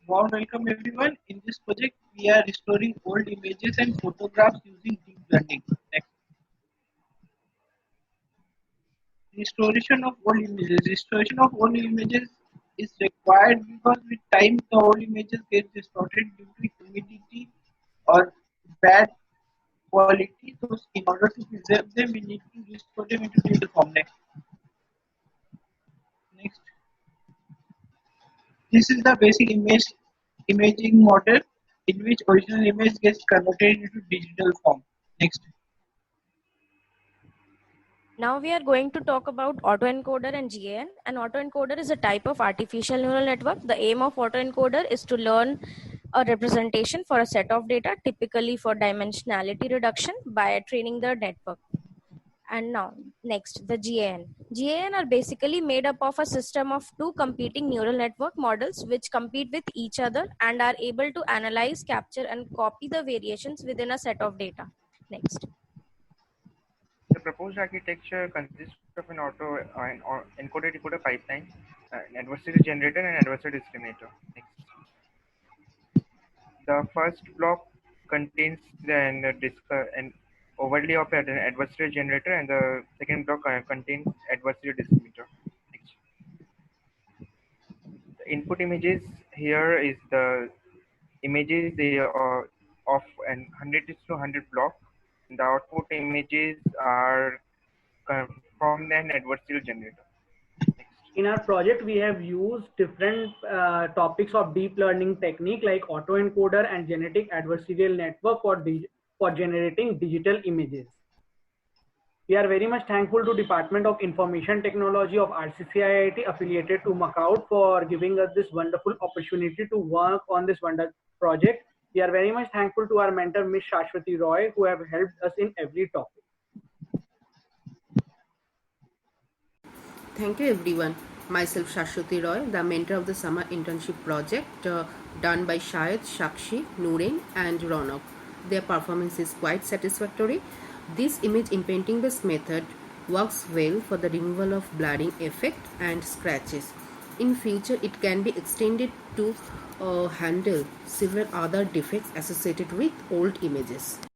Warm welcome everyone. In this project, we are restoring old images and photographs using deep learning. Next. Restoration of old images. Restoration of old images is required because with time the old images get distorted due to humidity or bad quality. So in order to preserve them, we need to restore them into digital form. Next. This is the basic imaging model in which original image gets converted into digital form. Next. Now we are going to talk about autoencoder and GAN. An autoencoder is a type of artificial neural network. The aim of autoencoder is to learn a representation for a set of data, typically for dimensionality reduction by training the network. And now, next, the GAN. GAN are basically made up of a system of two competing neural network models which compete with each other and are able to analyze, capture, and copy the variations within a set of data. Next. The proposed architecture consists of an encoder-decoder pipeline, an adversarial generator, and an adversarial discriminator. Next. The first block contains an overlay of an adversarial generator, and the second block contains adversarial discriminator. Next. The input images here is the images of an 100:100 block. The output images are from an adversarial generator. Next. In our project, we have used different topics of deep learning technique like autoencoder and genetic adversarial network for generating digital images. We are very much thankful to Department of Information Technology of RCC-IIT affiliated to Macau for giving us this wonderful opportunity to work on this wonderful project. We are very much thankful to our mentor, Ms. Shashwati Roy, who have helped us in every topic. Thank you everyone. Myself Shashwati Roy, the mentor of the summer internship project done by Shahid, Shakshi, Nuren and Ronak. Their performance is quite satisfactory. This image imprinting based method works well for the removal of blurring effect and scratches. In future, it can be extended to handle several other defects associated with old images.